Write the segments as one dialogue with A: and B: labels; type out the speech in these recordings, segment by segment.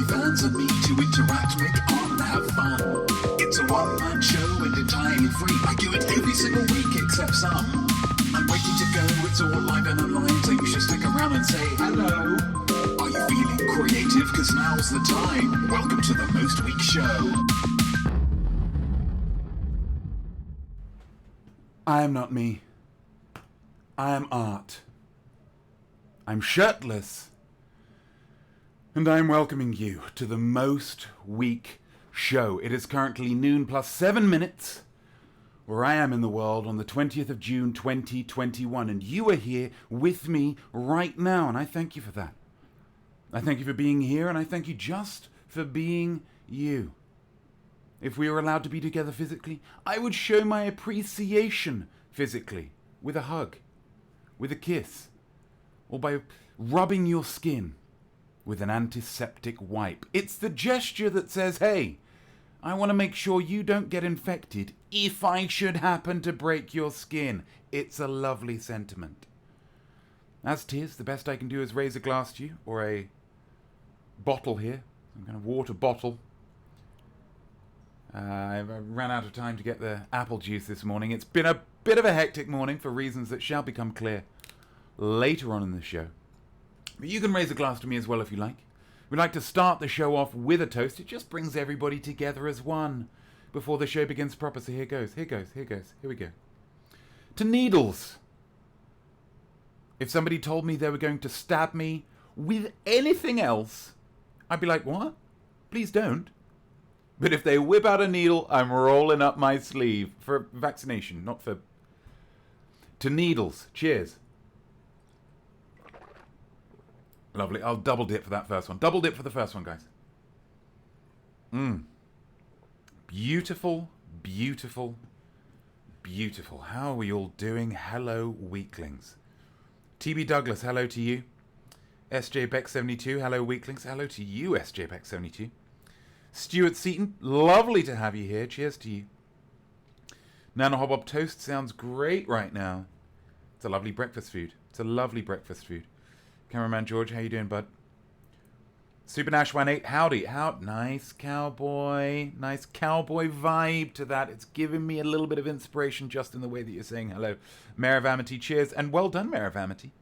A: my fans and me to interact, make art and have fun. It's a one-man show and entirely free. I do it every single week except some. I'm waiting to go, it's all live and online, so you should stick around and say hello. Are you feeling creative? Cause now's the time. Welcome to the Most Week Show.
B: I am not me. I am art. I'm shirtless. And I'm welcoming you to the Most Week Show. It is currently noon plus 7 minutes, where I am in the world on the 20th of June 2021. And you are here with me right now, and I thank you for that. I thank you for being here, and I thank you just for being you. If we were allowed to be together physically, I would show my appreciation physically with a hug, with a kiss, or by rubbing your skin with an antiseptic wipe. It's the gesture that says, hey, I want to make sure you don't get infected if I should happen to break your skin. It's a lovely sentiment. As 'tis, the best I can do is raise a glass to you, or a bottle here, some kind of water bottle. I ran out of time to get the apple juice this morning. It's been a bit of a hectic morning for reasons that shall become clear later on in the show. But you can raise a glass to me as well if you like. We'd like to start the show off with a toast. It just brings everybody together as one before the show begins proper. So here goes, here goes, here goes, here we go. To needles. If somebody told me they were going to stab me with anything else, I'd be like, what? Please don't. But if they whip out a needle, I'm rolling up my sleeve for vaccination, not for... To needles. Cheers. Lovely. I'll double dip for that first one. Double dip for the first one, guys. Beautiful, beautiful, beautiful. How are we all doing? Hello, weaklings. TB Douglas, hello to you. SJ Beck 72, hello, weaklings. Hello to you, SJ Beck 72. Stuart Seaton, lovely to have you here. Cheers to you. Nana Hobob toast sounds great right now. It's a lovely breakfast food. It's a lovely breakfast food. Cameraman George, how you doing, bud? Super Nash 18, howdy. Nice cowboy. Nice cowboy vibe to that. It's giving me a little bit of inspiration just in the way that you're saying hello. Mare of Amity, cheers. And well done, Mare of Amity.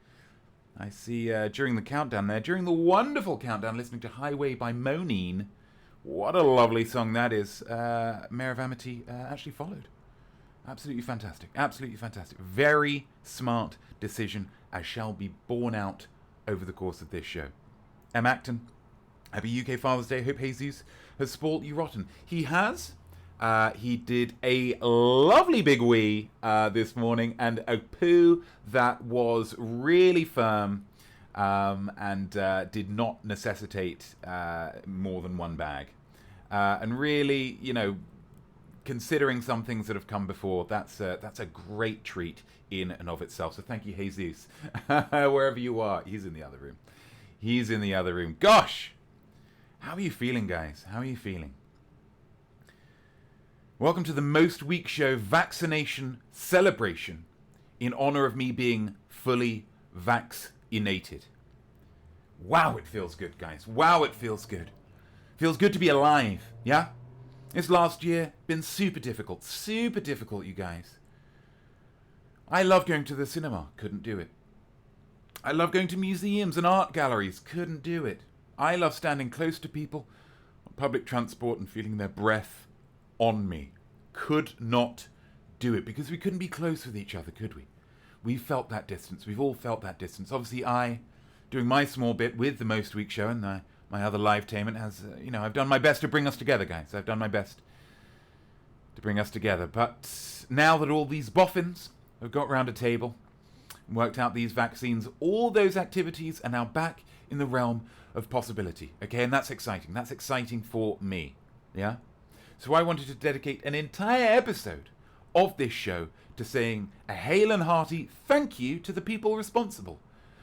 B: I see during the countdown there, during the wonderful countdown, listening to Highway by Monin. What a lovely song that is. Mare of Amity actually followed. Absolutely fantastic. Absolutely fantastic. Very smart decision, as shall be borne out over the course of this show. M. Acton, happy UK Father's Day. Hope Jesus has spoilt you rotten. He has. He did a lovely big wee this morning, and a poo that was really firm. And did not necessitate more than one bag. And really, you know, considering some things that have come before, that's a great treat in and of itself. So thank you, Jesus. Wherever you are, he's in the other room. He's in the other room. Gosh! How are you feeling, guys? How are you feeling? Welcome to the Most Week Show vaccination celebration in honor of me being fully vaccinated. Wow, it feels good, guys. Wow, it feels good. Feels good to be alive, yeah? This last year, been super difficult, you guys. I love going to the cinema, couldn't do it. I love going to museums and art galleries, couldn't do it. I love standing close to people on public transport and feeling their breath on me. Could not do it, because we couldn't be close with each other, could we? We felt that distance. We've all felt that distance. Obviously, I, doing my small bit with the Most Week Show and my other Livetained has, I've done my best to bring us together, guys. I've done my best to bring us together. But now that all these boffins have got round a table and worked out these vaccines, all those activities are now back in the realm of possibility. Okay, and that's exciting. That's exciting for me. Yeah? So I wanted to dedicate an entire episode of this show to saying a hail and hearty thank you to the people responsible.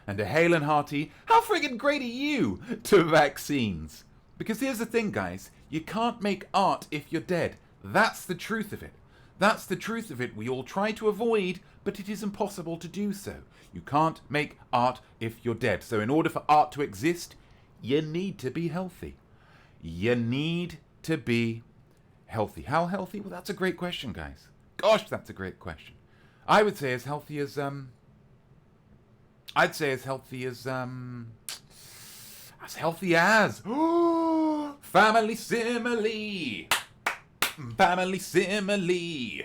B: And a hail and hearty, how friggin' great are you, to vaccines. Because here's the thing, guys. You can't make art if you're dead. That's the truth of it. That's the truth of it we all try to avoid, but it is impossible to do so. You can't make art if you're dead. So in order for art to exist, you need to be healthy. You need to be healthy. How healthy? Well, that's a great question, guys. Gosh, that's a great question. I would say as healthy as family simile. Family simile.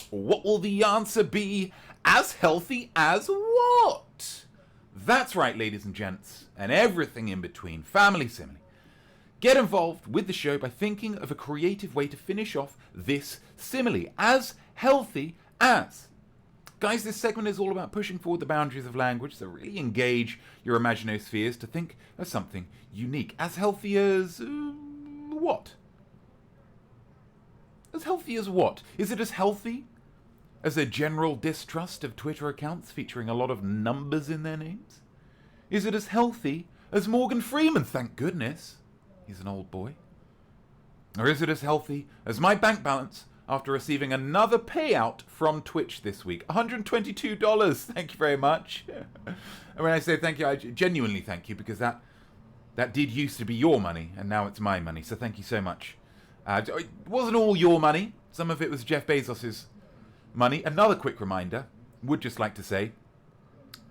B: What will the answer be? As healthy as what? That's right, ladies and gents, and everything in between. Family simile. Get involved with the show by thinking of a creative way to finish off this simile. As healthy as. Guys, this segment is all about pushing forward the boundaries of language, so really engage your imaginospheres to think of something unique. As healthy as what? As healthy as what? Is it as healthy as a general distrust of Twitter accounts featuring a lot of numbers in their names? Is it as healthy as Morgan Freeman, thank goodness? He's an old boy. Or is it as healthy as my bank balance after receiving another payout from Twitch this week? $122. Thank you very much. And when I say thank you, I genuinely thank you, because that did used to be your money and now it's my money. So thank you so much. It wasn't all your money. Some of it was Jeff Bezos's money. Another quick reminder, would just like to say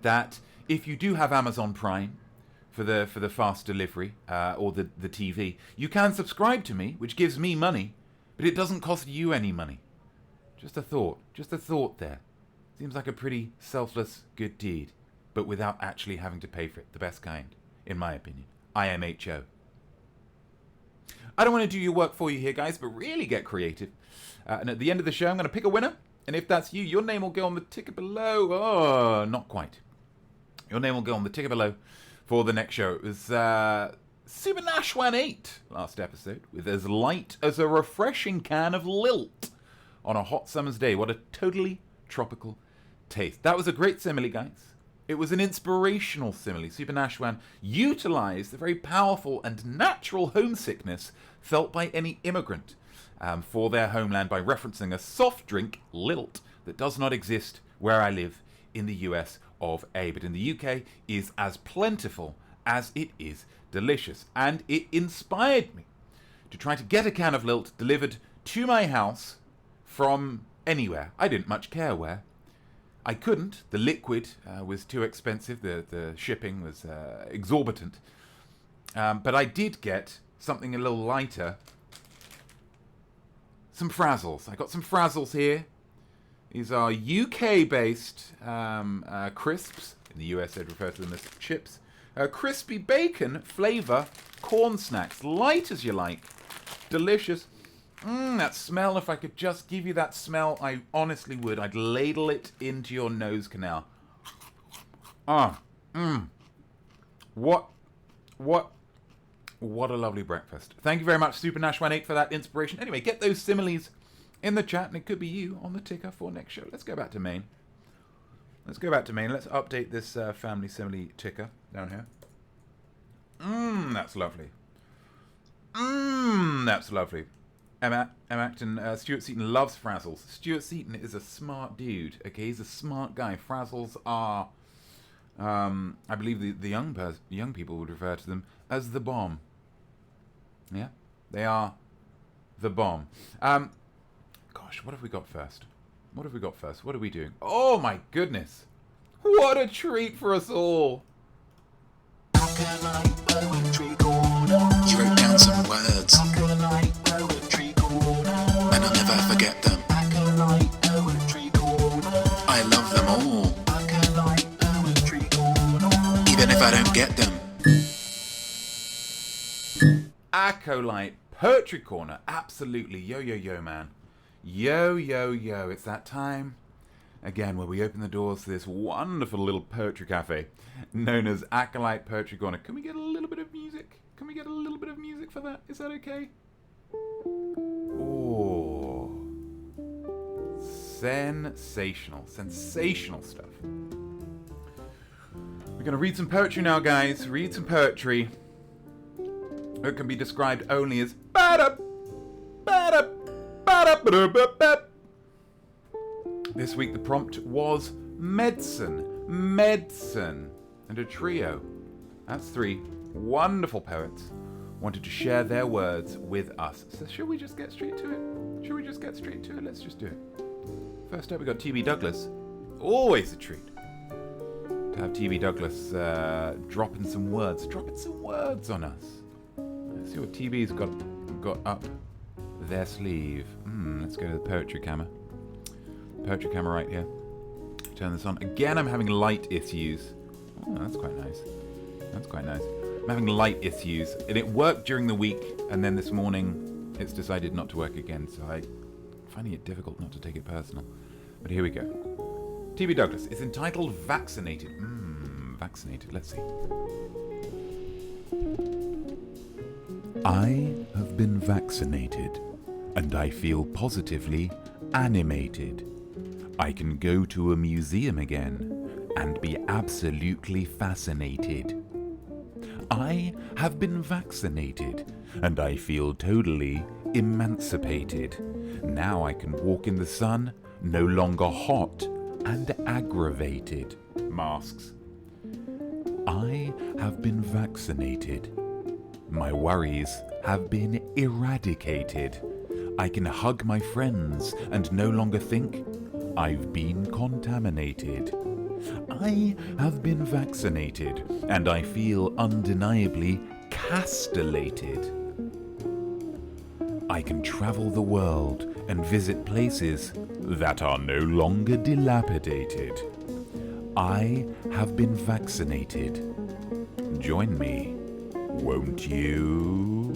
B: that if you do have Amazon Prime for the fast delivery or the TV, you can subscribe to me, which gives me money, but it doesn't cost you any money. Just a thought there. Seems like a pretty selfless good deed, but without actually having to pay for it. The best kind, in my opinion. IMHO. I don't want to do your work for you here, guys, but really get creative. And at the end of the show, I'm going to pick a winner. And if that's you, your name will go on the ticker below. Oh, not quite. Your name will go on the ticker below for the next show. It was Super Nashwan 8 last episode, with as light as a refreshing can of lilt on a hot summer's day. What a totally tropical taste. That was a great simile, guys. It was an inspirational simile. Super Nashwan utilized the very powerful and natural homesickness felt by any immigrant for their homeland by referencing a soft drink, lilt, that does not exist where I live in the US of A, but in the UK is as plentiful as it is delicious. And it inspired me to try to get a can of lilt delivered to my house from anywhere. I didn't much care where. I couldn't. The liquid was too expensive. The shipping was exorbitant. But I did get something a little lighter. Some Frazzles. I got some Frazzles here. These are UK-based crisps. In the US, they'd refer to them as chips. Crispy bacon flavour corn snacks. Light as you like. Delicious. That smell, if I could just give you that smell, I honestly would. I'd ladle it into your nose canal. What a lovely breakfast. Thank you very much, Super Nashwan 8, for that inspiration. Anyway, get those similes in the chat, and it could be you on the ticker for next show. Let's go back to main. Let's update this family simile ticker down here. That's lovely. That's lovely. Emma Acton, Stuart Seaton loves Frazzles. Stuart Seaton is a smart dude. Okay, he's a smart guy. Frazzles are, I believe the young people would refer to them as the bomb. Yeah, they are the bomb. Gosh, what have we got first? What are we doing? Oh my goodness! What a treat for us all!
A: You wrote down some words, and I'll never forget them. I love them all, even if I don't get them.
B: Acolyte Poetry Corner, absolutely. Yo, man. Yo, it's that time again where we open the doors to this wonderful little poetry cafe known as Acolyte Poetry Corner. Can we get a little bit of music? Can we get a little bit of music for that? Is that okay? Oh, sensational stuff. We're going to read some poetry now, guys. Read some poetry. It can be described only as This week the prompt was medicine, and a trio. That's three wonderful poets, wanted to share their words with us. So should we just get straight to it? Should we just get straight to it? Let's just do it. First up, we got TB Douglas. Always a treat to have TB Douglas dropping some words on us. Let's see what TB's got up their sleeve. Let's go to the poetry camera. Poetry camera right here. Turn this on. Again, I'm having light issues. Oh, that's quite nice. That's quite nice. I'm having light issues. And it worked during the week, and then this morning it's decided not to work again, so I'm finding it difficult not to take it personal. But here we go. TB Douglas. It's entitled Vaccinated. Vaccinated. Let's see. I have been vaccinated, and I feel positively animated. I can go to a museum again and be absolutely fascinated. I have been vaccinated, and I feel totally emancipated. Now I can walk in the sun, no longer hot and aggravated. Masks. I have been vaccinated. My worries have been eradicated. I can hug my friends and no longer think I've been contaminated. I have been vaccinated, and I feel undeniably castellated. I can travel the world and visit places that are no longer dilapidated. I have been vaccinated. Join me, won't you?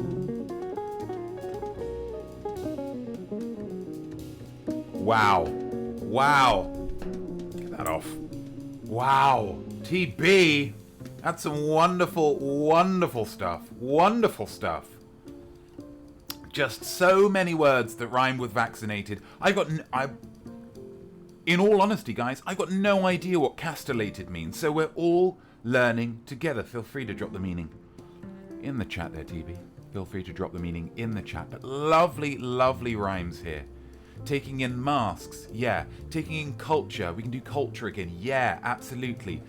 B: Wow. Wow. Get that off. Wow. TB. That's some wonderful, wonderful stuff. Wonderful stuff. Just so many words that rhyme with vaccinated. In all honesty, guys, I've got no idea what castellated means. So we're all learning together. Feel free to drop the meaning in the chat there, TB. Feel free to drop the meaning in the chat. But lovely, lovely rhymes here. Taking in masks, yeah. Taking in culture, we can do culture again, yeah, absolutely.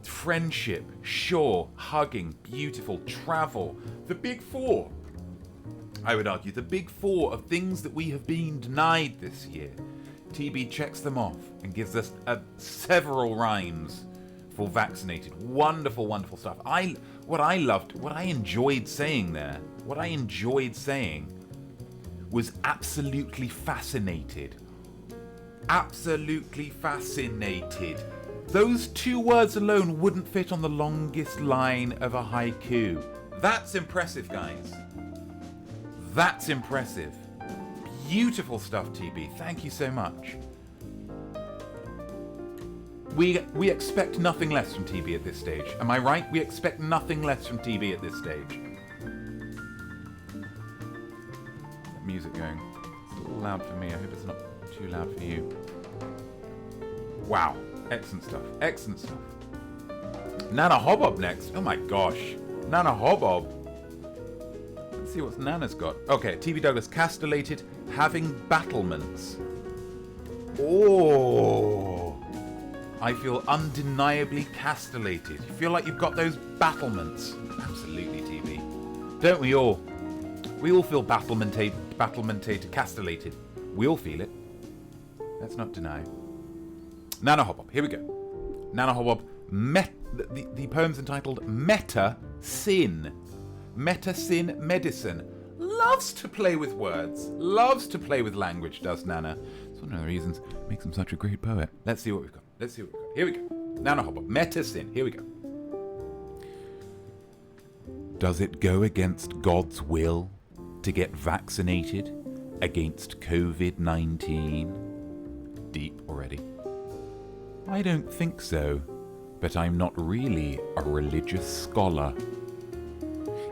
B: Friendship, sure. Hugging, beautiful. Travel, the big four. I would argue the big four of things that we have been denied this year. TB checks them off and gives us several rhymes for vaccinated. Wonderful, wonderful stuff. What I enjoyed saying there, was absolutely fascinated. Absolutely fascinated. Those two words alone wouldn't fit on the longest line of a haiku. That's impressive, guys. That's impressive. Beautiful stuff, TB. Thank you so much. We expect nothing less from TB at this stage. Am I right? We expect nothing less from TB at this stage. Music going. It's a little loud for me. I hope it's not too loud for you. Wow. Excellent stuff. Excellent stuff. Nana Hobob next. Oh my gosh. Nana Hobob. Let's see what Nana's got. Okay, TB Douglas. Castellated, having battlements. Oh. I feel undeniably castellated. You feel like you've got those battlements. Absolutely, TB. Don't we all? We all feel battlementated, castellated. We all feel it. Let's not deny. Nana Hobob, here we go. Nana Hobob, the poem's entitled Meta Sin. Meta Sin Medicine. Loves to play with words. Loves to play with language, does Nana. It's one of the reasons it makes him such a great poet. Let's see what we've got. Here we go. Nana Hobob, Meta Sin. Here we go. Does it go against God's will to get vaccinated against COVID-19? Deep already. I don't think so, but I'm not really a religious scholar.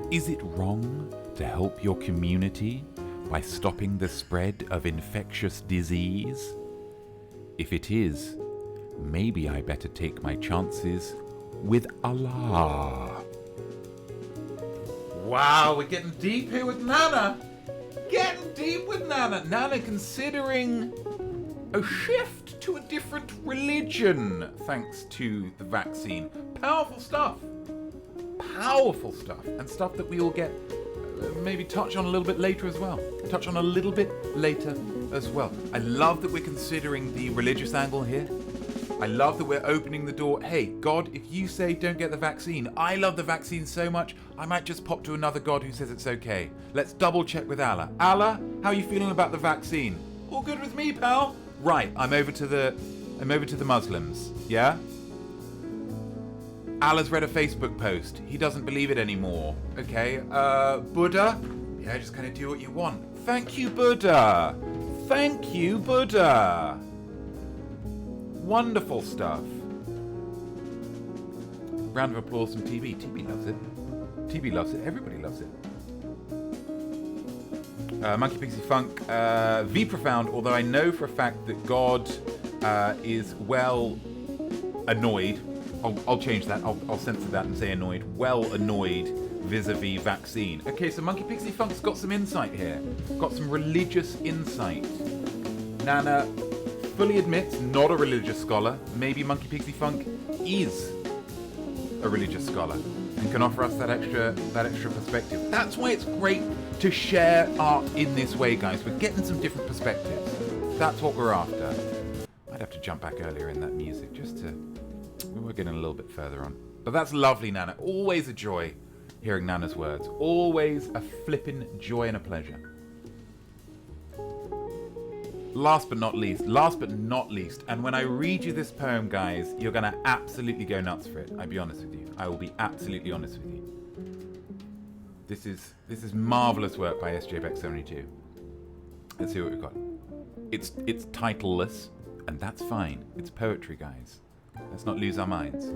B: Is it wrong to help your community by stopping the spread of infectious disease? If it is, maybe I better take my chances with Allah. Wow, we're getting deep here with Nana. Getting deep with Nana. Nana considering a shift to a different religion thanks to the vaccine. Powerful stuff. Powerful stuff. And stuff that we all get maybe touch on a little bit later as well. I love that we're considering the religious angle here. I love that we're opening the door. Hey, God, if you say don't get the vaccine, I love the vaccine so much, I might just pop to another God who says it's okay. Let's double check with Allah. Allah, how are you feeling about the vaccine? All good with me, pal. Right, I'm over to the Muslims. Yeah? Allah's read a Facebook post. He doesn't believe it anymore. Okay, Buddha? Yeah, just kind of do what you want. Thank you, Buddha. Thank you, Buddha. Wonderful stuff. Round of applause from TB. TB loves it. TB loves it. Everybody loves it. Monkey Pixie Funk. V Profound, although I know for a fact that God is well annoyed. I'll change that. I'll censor that and say annoyed. Well annoyed vis-a-vis vaccine. Okay, so Monkey Pixie Funk's got some insight here. Got some religious insight. Nana fully admits not a religious scholar. Maybe Monkey Pixie Funk is a religious scholar and can offer us that extra perspective. That's why it's great to share art in this way, guys. We're getting some different perspectives. That's what we're after. I'd have to jump back earlier in that music just to... We're getting a little bit further on. But that's lovely, Nana. Always a joy hearing Nana's words. Always a flippin' joy and a pleasure. Last but not least, and when I read you this poem, guys, you're going to absolutely go nuts for it. I'll be honest with you. I will be absolutely honest with you. This is marvellous work by SJBeck72. Let's see what we've got. It's titleless, and that's fine. It's poetry, guys. Let's not lose our minds.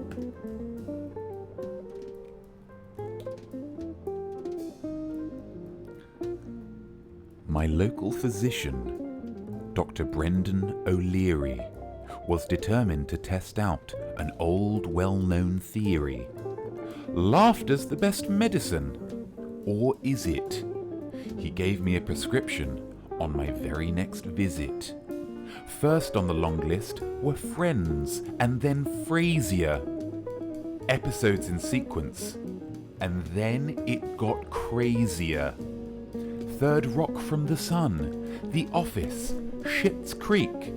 B: My local physician, Dr. Brendan O'Leary, was determined to test out an old well-known theory. Laughter's the best medicine, or is it? He gave me a prescription on my very next visit. First on the long list were Friends and then Frasier. Episodes in sequence. And then it got crazier. Third Rock from the Sun, The Office, Schitt's Creek.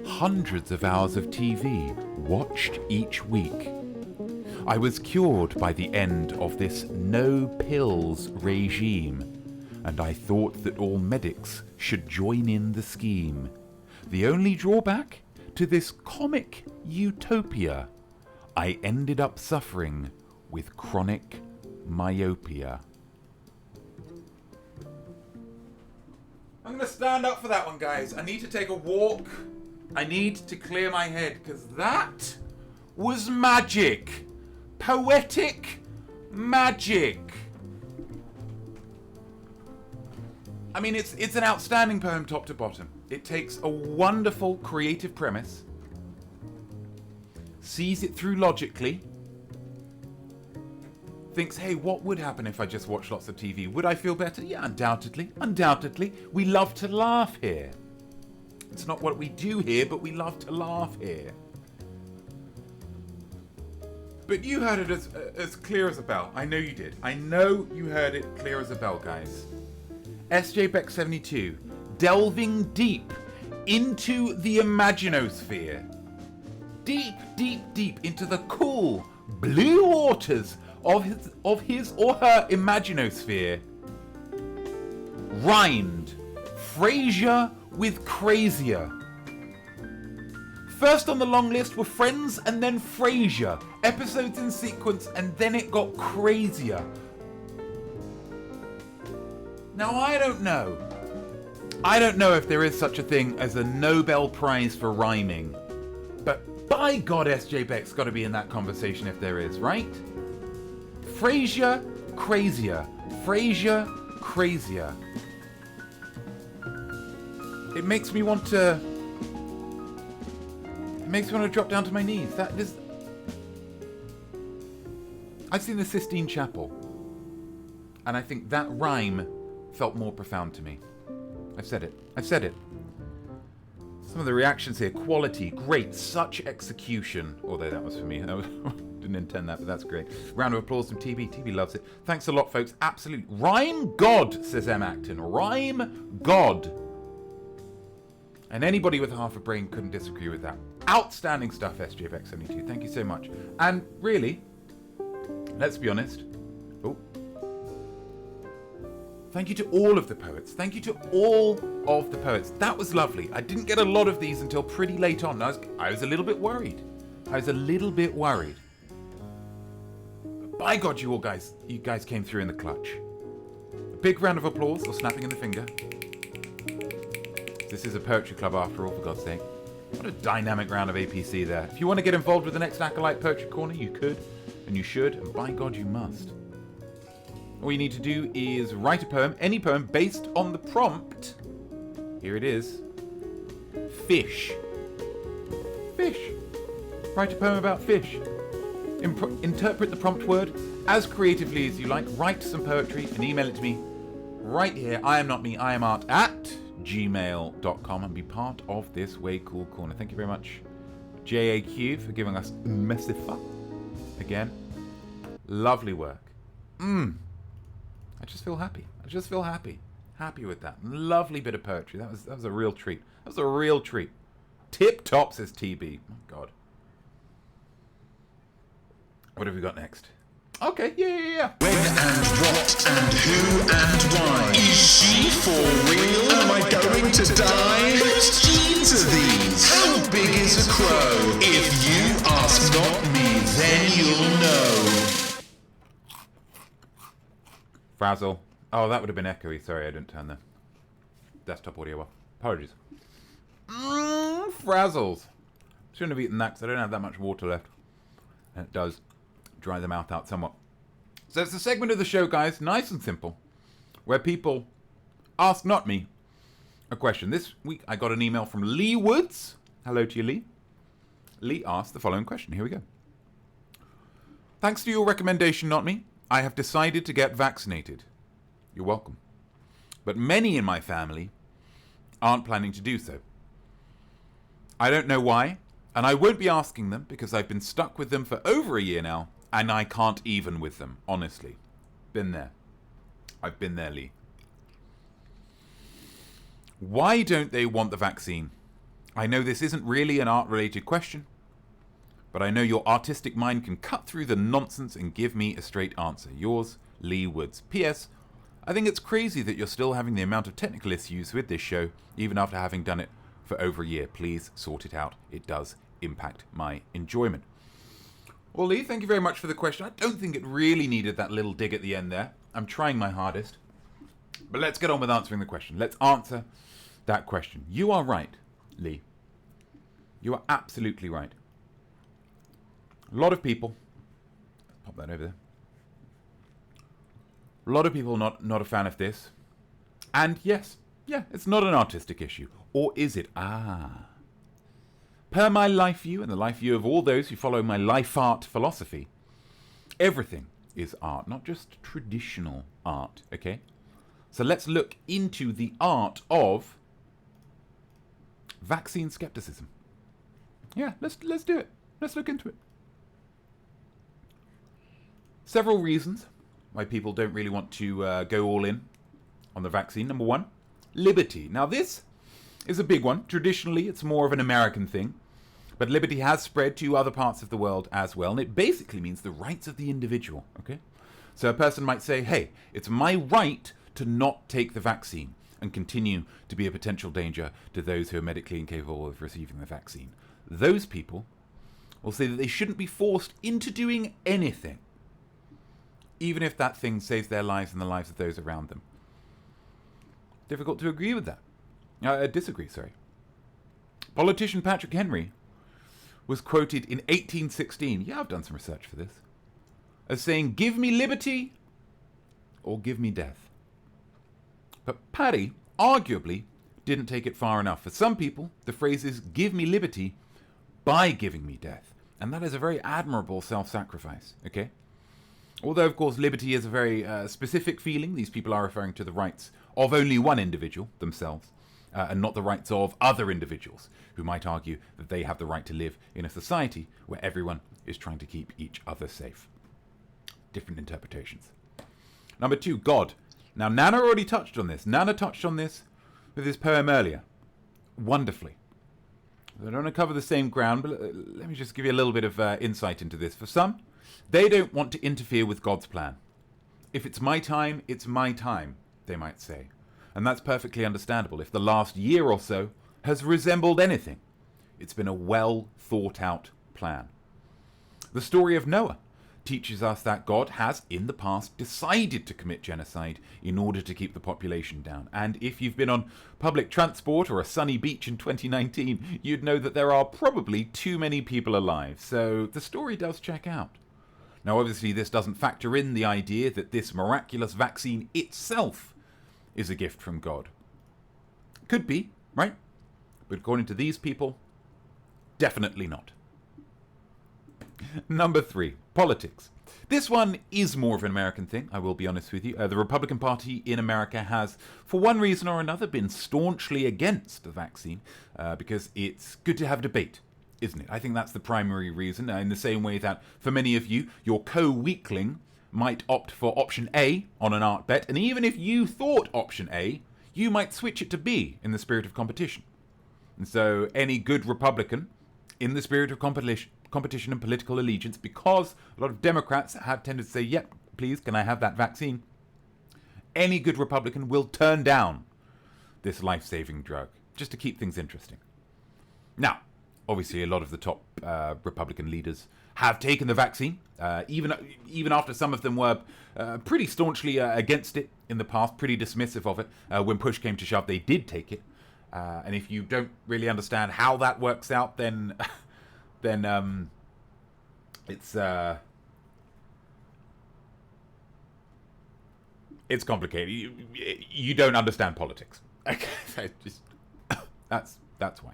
B: Hundreds of hours of TV watched each week. I was cured by the end of this no pills regime, and I thought that all medics should join in the scheme. The only drawback to this comic utopia, I ended up suffering with chronic myopia. I'm going to stand up for that one, guys. I need to take a walk. I need to clear my head, because that was magic. Poetic magic. I mean, it's an outstanding poem top to bottom. It takes a wonderful creative premise, sees it through logically, thinks, hey, what would happen if I just watched lots of TV? Would I feel better? Yeah, undoubtedly. Undoubtedly. We love to laugh here. It's not what we do here, but we love to laugh here. But you heard it as clear as a bell. I know you did. I know you heard it clear as a bell, guys. SJBeck72, delving deep into the imaginosphere. Deep, deep, deep into the cool blue waters of his or her imaginosphere. Rhymed Frasier with crazier. First on the long list were Friends and then Frasier. Episodes in sequence, and then it got crazier. Now, I don't know. I don't know if there is such a thing as a Nobel Prize for rhyming. But by God, SJ Beck's got to be in that conversation if there is, right? Frasier, crazier. Frasier, crazier. It makes me want to... It makes me want to drop down to my knees. That is... I've seen the Sistine Chapel. And I think that rhyme felt more profound to me. I've said it. I've said it. Some of the reactions here. Quality. Great. Such execution. Although that was for me. That was Didn't intend that, but that's great. Round of applause from TB. TB loves it. Thanks a lot, folks. Absolutely. Rhyme God, says M. Acton. Rhyme God. And anybody with half a brain couldn't disagree with that. Outstanding stuff, SJVX72. Thank you so much. And really, let's be honest. Oh. Thank you to all of the poets. Thank you to all of the poets. That was lovely. I didn't get a lot of these until pretty late on. I was a little bit worried. I was a little bit worried. But by God, you guys came through in the clutch. A big round of applause or snapping in the finger. This is a poetry club after all, for God's sake. What a dynamic round of APC there. If you want to get involved with the next Acolyte Poetry Corner, you could, and you should, and by God, you must. All you need to do is write a poem, any poem, based on the prompt. Here it is. Fish. Fish. Write a poem about fish. Interpret the prompt word as creatively as you like. Write some poetry and email it to me right here. iamnotme, iamart at gmail.com and be part of this Way Cool Corner. Thank you very much, JAQ, for giving us Messifa again. Lovely work. I just feel happy. I just feel happy. Happy with that. Lovely bit of poetry. That was a real treat. That was a real treat. Tip top, says TB. Oh, God. What have we got next? Okay, yeah.
A: When and what and who and why? Is she for real? Am I going to die? Whose genes are these? How big is a crow? If you ask not me, then you'll know.
B: Frazzle. Oh, that would have been echoey. Sorry, I didn't turn the desktop audio off. Apologies. Frazzles. Shouldn't have eaten that because I don't have that much water left. And it does dry the mouth out somewhat. So it's a segment of the show, guys, nice and simple, where people ask not me a question. This week I got an email from Lee Woods. Hello to you, Lee. Lee asked the following question. Here we go. Thanks to your recommendation, not me, I have decided to get vaccinated. You're welcome. But many in my family aren't planning to do so. I don't know why, and I won't be asking them because I've been stuck with them for over a year now, and I can't even with them, honestly. Been there. I've been there, Lee. Why don't they want the vaccine? I know this isn't really an art-related question, but I know your artistic mind can cut through the nonsense and give me a straight answer. Yours, Lee Woods. P.S. I think it's crazy that you're still having the amount of technical issues with this show, even after having done it for over a year. Please sort it out. It does impact my enjoyment. Well, Lee, thank you very much for the question. I don't think it really needed that little dig at the end there. I'm trying my hardest. But let's get on with answering the question. Let's answer that question. You are right, Lee. You are absolutely right. A lot of people... Pop that over there. A lot of people not a fan of this. And yes, it's not an artistic issue. Or is it? Per my life view and the life view of all those who follow my life art philosophy, everything is art, not just traditional art, okay? So let's look into the art of vaccine skepticism. Yeah, let's do it. Let's look into it. Several reasons why people don't really want to go all in on the vaccine. Number one, liberty. Now this is a big one. Traditionally, it's more of an American thing. But liberty has spread to other parts of the world as well. And it basically means the rights of the individual. Okay? So a person might say, hey, it's my right to not take the vaccine and continue to be a potential danger to those who are medically incapable of receiving the vaccine. Those people will say that they shouldn't be forced into doing anything, even if that thing saves their lives and the lives of those around them. Difficult to agree with that. Disagree, sorry. Politician Patrick Henry was quoted in 1816, yeah, I've done some research for this, as saying, give me liberty or give me death. But Paddy arguably didn't take it far enough. For some people, the phrase is give me liberty by giving me death. And that is a very admirable self-sacrifice, okay? Although, of course, liberty is a very specific feeling. These people are referring to the rights of only one individual, themselves. and not the rights of other individuals who might argue that they have the right to live in a society where everyone is trying to keep each other safe. Different interpretations. Number 2, God. Now, Nana already touched on this. Nana touched on this with his poem earlier. Wonderfully. I don't want to cover the same ground, but let me just give you a little bit of insight into this. For some, they don't want to interfere with God's plan. If it's my time, they might say. And that's perfectly understandable. If the last year or so has resembled anything, it's been a well thought out plan. The story of Noah teaches us that God has, in the past, decided to commit genocide in order to keep the population down. And if you've been on public transport or a sunny beach in 2019, you'd know that there are probably too many people alive. So the story does check out. Now, obviously, this doesn't factor in the idea that this miraculous vaccine itself is a gift from God. Could be, right? But according to these people, definitely not. Number 3, politics. This one is more of an American thing, I will be honest with you. The Republican Party in America has, for one reason or another, been staunchly against the vaccine because it's good to have debate, isn't it? I think that's the primary reason, in the same way that for many of you, your co-weakling might opt for option A on an art bet, and even if you thought option A, you might switch it to B in the spirit of competition. And so any good Republican, in the spirit of competition and political allegiance, because a lot of Democrats have tended to say, yep, please, can I have that vaccine? Any good Republican will turn down this life-saving drug, just to keep things interesting. Now, obviously, a lot of the top Republican leaders have taken the vaccine, even after some of them were pretty staunchly against it in the past, pretty dismissive of it. When push came to shove, they did take it. And if you don't really understand how that works out, then it's complicated. You don't understand politics. Okay, that's why.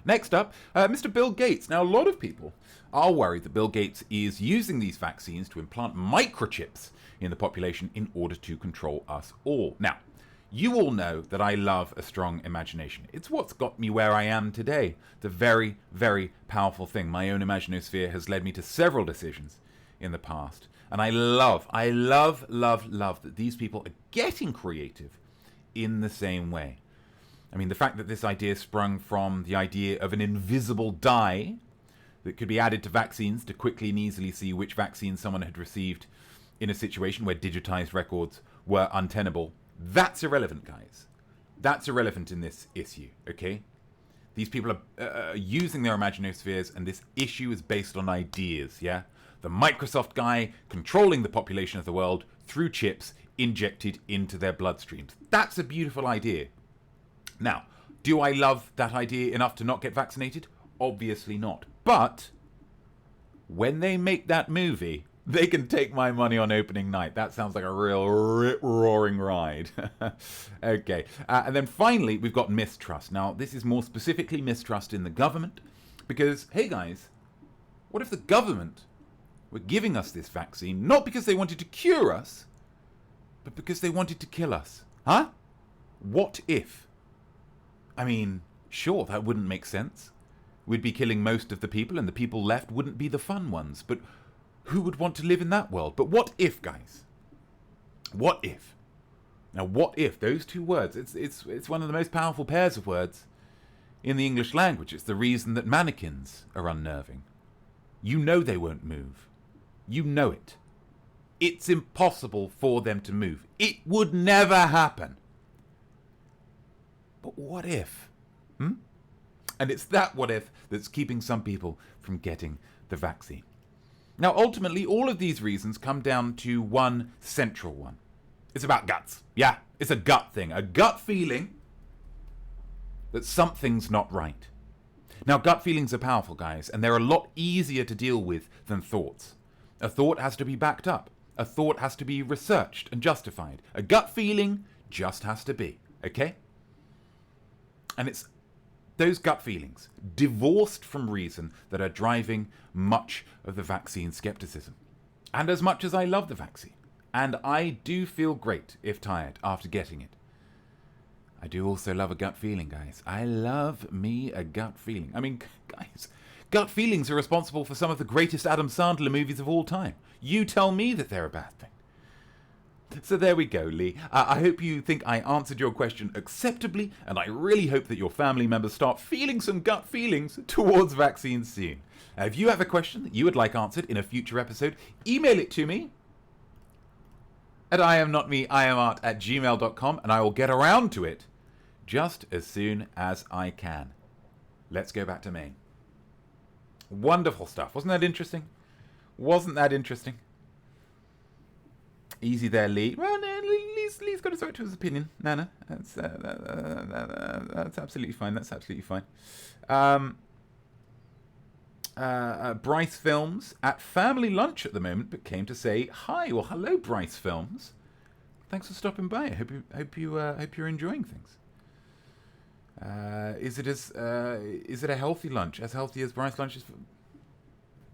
B: Next up, Mr. Bill Gates. Now, a lot of people are worried that Bill Gates is using these vaccines to implant microchips in the population in order to control us all. Now, you all know that I love a strong imagination. It's what's got me where I am today. It's a very, very powerful thing. My own imaginosphere has led me to several decisions in the past. And I love that these people are getting creative in the same way. I mean, the fact that this idea sprung from the idea of an invisible dye that could be added to vaccines to quickly and easily see which vaccine someone had received in a situation where digitized records were untenable. That's irrelevant, guys. That's irrelevant in this issue, okay? These people are using their imaginospheres, and this issue is based on ideas, yeah? The Microsoft guy controlling the population of the world through chips injected into their bloodstreams. That's a beautiful idea. Now, do I love that idea enough to not get vaccinated? Obviously not. But when they make that movie, they can take my money on opening night. That sounds like a real rip-roaring ride. Okay. And then finally, we've got mistrust. Now, this is more specifically mistrust in the government. Because, hey guys, what if the government were giving us this vaccine, not because they wanted to cure us, but because they wanted to kill us? Huh? What if? I mean, sure, that wouldn't make sense. We'd be killing most of the people, and the people left wouldn't be the fun ones. But who would want to live in that world? But what if, guys? What if? Now, what if? Those two words, it's one of the most powerful pairs of words in the English language. It's the reason that mannequins are unnerving. You know they won't move. You know it. It's impossible for them to move. It would never happen. But what if? And it's that what if that's keeping some people from getting the vaccine. Now, ultimately, all of these reasons come down to one central one. It's about guts. Yeah, it's a gut thing. A gut feeling that something's not right. Now, gut feelings are powerful, guys, and they're a lot easier to deal with than thoughts. A thought has to be backed up. A thought has to be researched and justified. A gut feeling just has to be, okay? And it's those gut feelings, divorced from reason, that are driving much of the vaccine skepticism. And as much as I love the vaccine, and I do feel great if tired after getting it, I do also love a gut feeling, guys. I love me a gut feeling. I mean, guys, gut feelings are responsible for some of the greatest Adam Sandler movies of all time. You tell me that they're a bad thing. So there we go, Lee. I hope you think I answered your question acceptably, and I really hope that your family members start feeling some gut feelings towards vaccines soon. If you have a question that you would like answered in a future episode, email it to me at iamnotme, iamart@gmail.com, and I will get around to it just as soon as I can. Let's go back to Maine. Wonderful stuff. Wasn't that interesting? Wasn't that interesting? Easy there, Lee. Well, no, Lee's got to throw it to his opinion. No, that's absolutely fine. That's absolutely fine. Bryce Films at family lunch at the moment, but came to say hi. Well, hello, Bryce Films. Thanks for stopping by. I hope you're enjoying things. Is it a healthy lunch? As healthy as Bryce lunch is?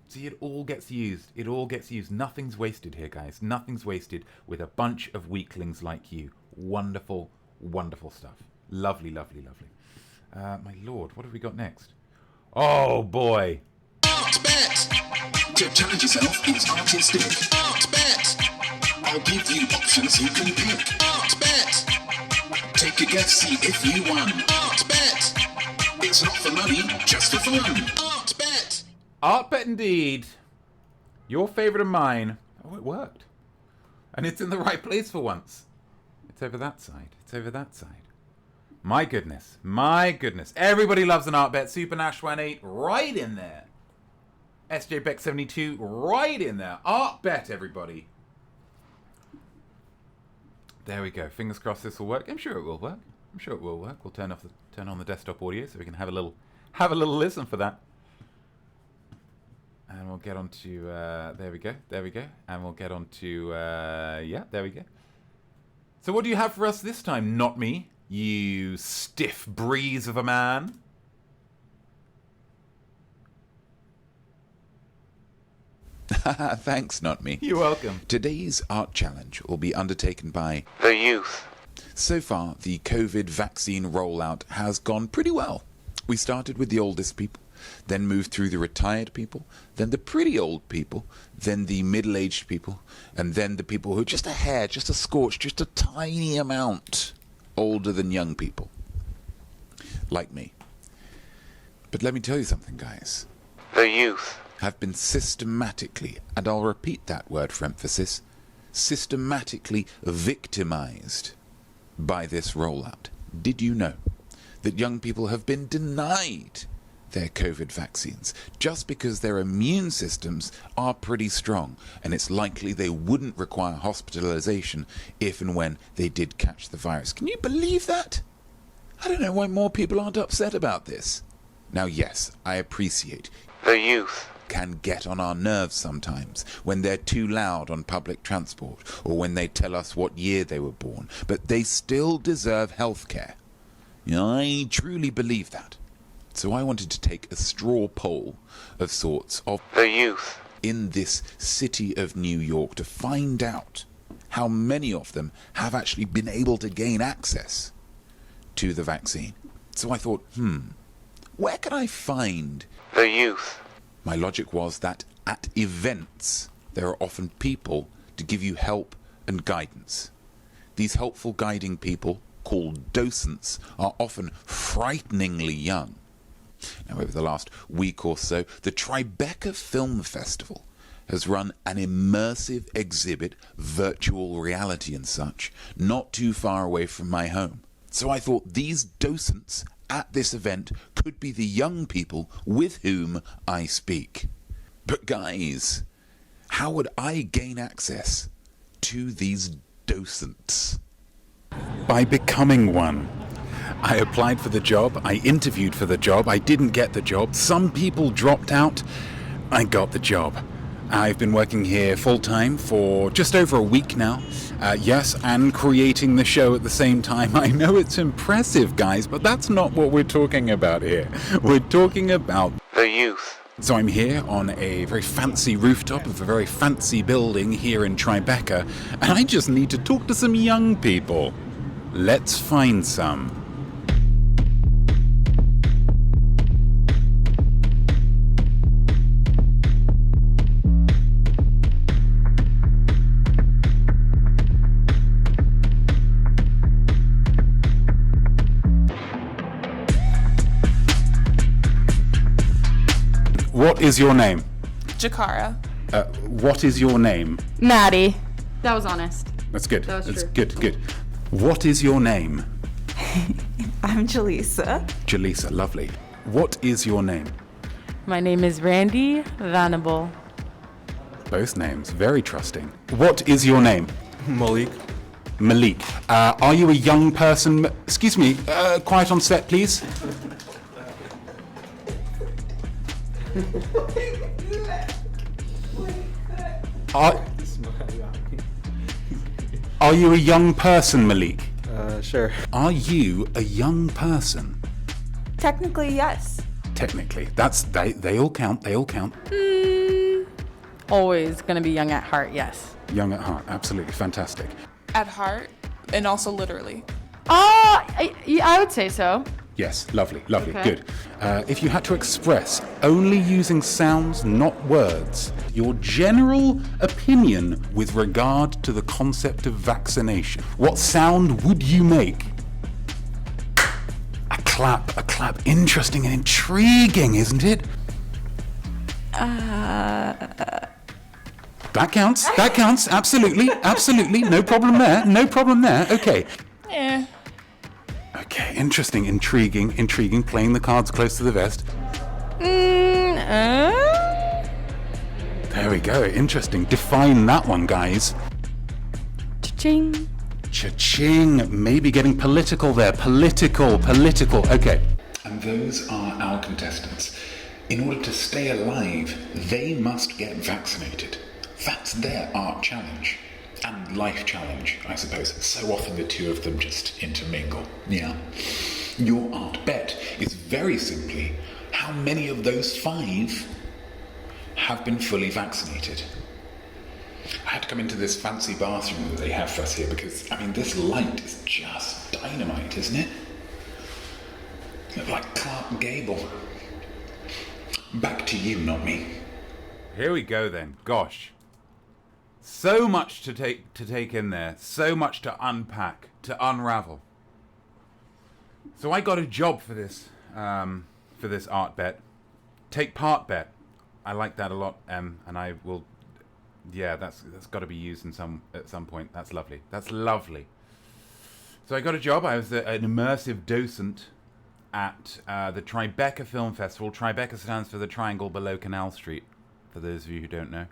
B: See, it all gets used. It all gets used. Nothing's wasted here, guys. Nothing's wasted with a bunch of weaklings like you. Wonderful, wonderful stuff. Lovely, lovely, lovely. My lord, what have we got next? Oh, boy.
A: Art bet! To challenge yourself is artistic. Art bet! I'll give you options you can pick. Art bet! Take a guess, see if you won. Art bet! It's not for money, just for fun. Art bet!
B: Art bet indeed. Your favourite of mine. Oh, it worked. And it's in the right place for once. It's over that side. It's over that side. My goodness. My goodness. Everybody loves an art bet. Super Nash18 right in there. SJ Beck 72 right in there. Art bet, everybody. There we go. Fingers crossed this will work. I'm sure it will work. I'm sure it will work. We'll turn on the desktop audio so we can have a little listen for that. And we'll get on to, there we go. And we'll get on to, yeah, there we go. So what do you have for us this time, Notme, you stiff breeze of a man?
C: Thanks, Notme.
B: You're welcome.
C: Today's art challenge will be undertaken by
B: The youth.
C: So far, the COVID vaccine rollout has gone pretty well. We started with the oldest people, then moved through the retired people, then the pretty old people, then the middle-aged people, and then the people who are just a hair, just a scorch, just a tiny amount older than young people. Like me. But let me tell you something, guys.
B: The youth
C: have been systematically, and I'll repeat that word for emphasis, systematically victimized by this rollout. Did you know that young people have been denied their COVID vaccines just because their immune systems are pretty strong, and it's likely they wouldn't require hospitalization if and when they did catch the virus? Can you believe that? I don't know why more people aren't upset about this. Now, yes, I appreciate
B: the youth
C: can get on our nerves sometimes when they're too loud on public transport or when they tell us what year they were born, but they still deserve health care. I truly believe that. So I wanted to take a straw poll of sorts of
B: the youth
C: in this city of New York to find out how many of them have actually been able to gain access to the vaccine. So I thought, where can I find
B: the youth?
C: My logic was that at events, there are often people to give you help and guidance. These helpful guiding people, called docents, are often frighteningly young. Now, over the last week or so, the Tribeca Film Festival has run an immersive exhibit, virtual reality and such, not too far away from my home. So I thought these docents at this event could be the young people with whom I speak. But guys, how would I gain access to these docents?
B: By becoming one. I applied for the job, I interviewed for the job, I didn't get the job, some people dropped out, I got the job. I've been working here full-time for just over a week now. Yes, and creating the show at the same time. I know it's impressive, guys, but that's not what we're talking about here. We're talking about the youth. So I'm here on a very fancy rooftop of a very fancy building here in Tribeca, and I just need to talk to some young people. Let's find some. What is your name?
D: Jakara.
B: What is your name?
D: Maddie. That was honest.
B: That's good.
D: That was
B: That's
D: true.
B: good. What is your name?
E: I'm Jaleesa.
B: Jaleesa, lovely. What is your name?
D: My name is Randy Vanable.
B: Both names, very trusting. What is your name?
F: Malik.
B: Malik. Are you a young person? Excuse me, quiet on set, please. Are you a young person, Malik?
F: Sure.
B: Are you a young person?
E: Technically, yes.
B: Technically. They all count, they all count.
D: Always gonna be young at heart, yes.
B: Young at heart, absolutely fantastic.
G: At heart, and also literally.
D: I would say so.
B: Yes, lovely,
D: Okay.
B: good. If you had to express, only using sounds, not words, your general opinion with regard to the concept of vaccination, what sound would you make? A clap. Interesting and intriguing, isn't it? That counts, absolutely, no problem there, okay. Okay, interesting, intriguing, playing the cards close to the vest. There we go, interesting. Define that one, guys.
D: Cha-ching.
B: Cha-ching, maybe getting political there. Political, okay. And those are our contestants. In order to stay alive, they must get vaccinated. That's their art challenge. And life challenge, I suppose. So often the two of them just intermingle. Yeah. Your art bet is very simply how many of those 5 have been fully vaccinated. I had to come into this fancy bathroom that they have for us here because, I mean, this light is just dynamite, isn't it? Look like Clark Gable. Back to you, not me. Here we go then. Gosh. So much to take in there, so much to unpack, to unravel. So I got a job for this art bet. Take part bet. I like that a lot, and I will. Yeah, that's got to be used at some point. That's lovely. So I got a job. I was an immersive docent at the Tribeca Film Festival. Tribeca stands for the Triangle Below Canal Street. For those of you who don't know.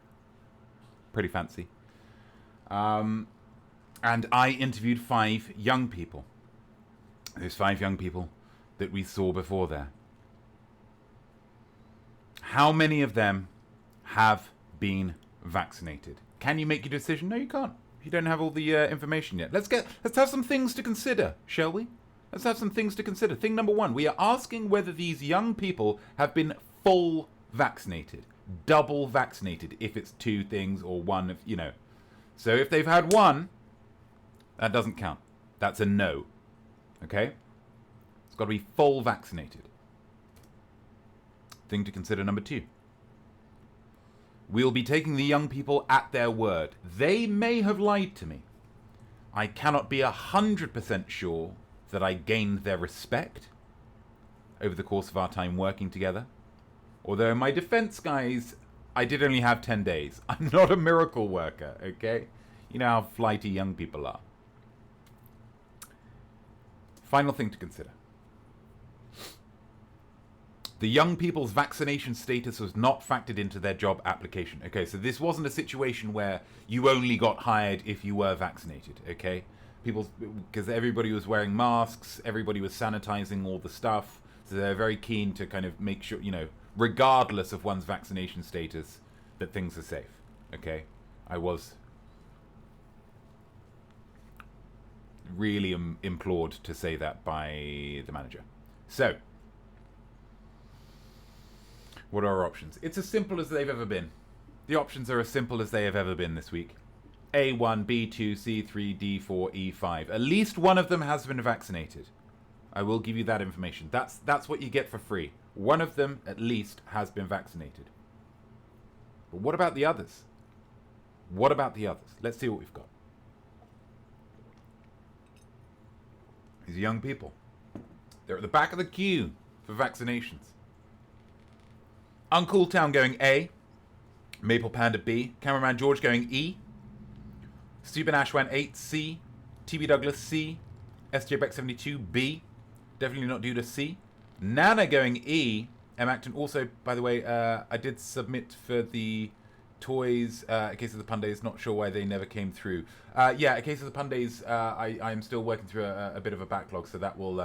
B: Pretty fancy. And I interviewed 5 young people. Those 5 young people that we saw before there. How many of them have been vaccinated? Can you make your decision? No, you can't. You don't have all the information yet. Let's have some things to consider, shall we? Let's have some things to consider. Thing number 1, we are asking whether these young people have been full vaccinated. Double vaccinated if it's 2 things or 1 of, So if they've had 1, that doesn't count. That's a no. Okay? It's got to be full vaccinated. Thing to consider number 2. We'll be taking the young people at their word. They may have lied to me. I cannot be 100% sure that I gained their respect over the course of our time working together. Although in my defense, guys, I did only have 10 days. I'm not a miracle worker, okay? You know how flighty young people are. Final thing to consider. The young people's vaccination status was not factored into their job application. Okay, so this wasn't a situation where you only got hired if you were vaccinated, okay? Because everybody was wearing masks, everybody was sanitizing all the stuff, so they're very keen to kind of make sure, regardless of one's vaccination status, that things are safe. Okay? I was really implored to say that by the manager. So, what are our options? It's as simple as they've ever been. The options are as simple as they have ever been this week. A1, B2, C3, D4, E5. At least one of them has been vaccinated. I will give you that information. That's what you get for free. One of them, at least, has been vaccinated. But what about the others? What about the others? Let's see what we've got. These young people. They're at the back of the queue for vaccinations. Uncool Town going A. Maple Panda B. Cameraman George going E. Stephen Ashwan 8 C. TB Douglas C. SJ Beck 72 B. Definitely not due to C. Nana going E. M. Acton also, by the way, I did submit for the toys, A Case of the Pundays. Not sure why they never came through. Yeah, A Case of the Pundays, I'm still working through a bit of a backlog, so that will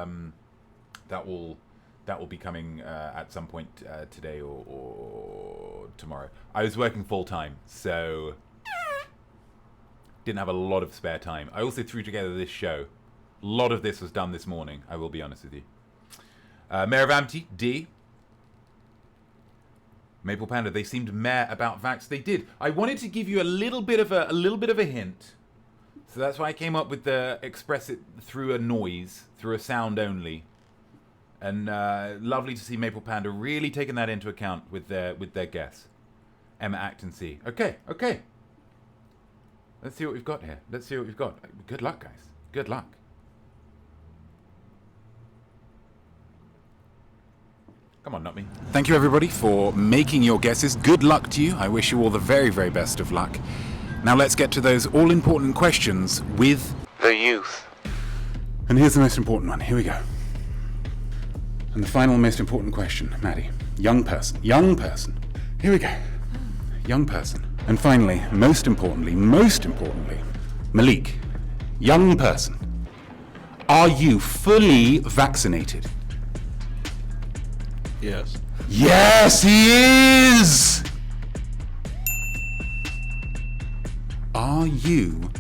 B: be coming at some point today or tomorrow. I was working full time, so didn't have a lot of spare time. I also threw together this show. A lot of this was done this morning, I will be honest with you. Mayor of Amity, D. Maple Panda, they seemed meh about vax. They did. I wanted to give you a little bit of a hint. So that's why I came up with the express it through a noise, through a sound only. And lovely to see Maple Panda really taking that into account with their guess. Emma Acton C. Okay. Let's see what we've got here. Let's see what we've got. Good luck, guys. Good luck. Come on, Notme. Thank you, everybody, for making your guesses. Good luck to you. I wish you all the very, very best of luck. Now let's get to those all-important questions with the youth. And here's the most important one. Here we go. And the final most important question, Maddie. Young person. Here we go. Young person. And finally, most importantly, Malik. Young person. Are you fully vaccinated?
F: Yes.
B: Yes, he is! Are you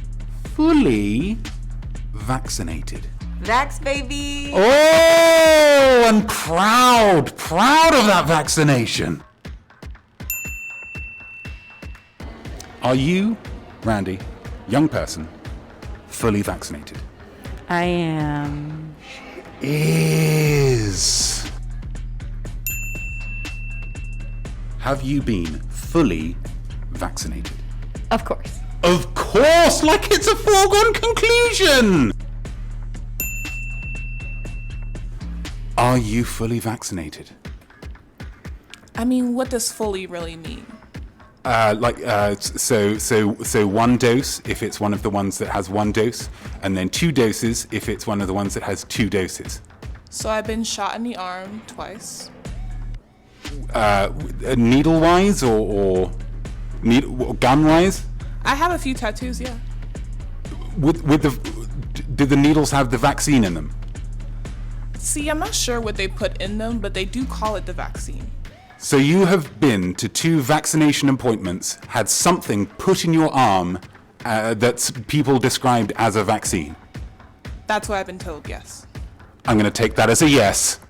B: fully vaccinated?
E: Vax, baby.
B: Oh, and proud of that vaccination. Are you, Randy, young person, fully vaccinated?
D: I am.
B: Is. Have you been fully vaccinated?
D: Of course.
B: Of course, like it's a foregone conclusion. Are you fully vaccinated?
G: I mean, what does fully really mean?
B: So one dose if it's one of the ones that has one dose, and then 2 doses if it's one of the ones that has 2 doses.
G: So I've been shot in the arm twice.
B: Needle-wise or gun-wise?
G: I have a few tattoos, yeah.
B: Did the needles have the vaccine in them?
G: See, I'm not sure what they put in them, but they do call it the vaccine.
B: So you have been to 2 vaccination appointments, had something put in your arm that people described as a vaccine?
G: That's what I've been told, yes.
B: I'm going to take that as a yes.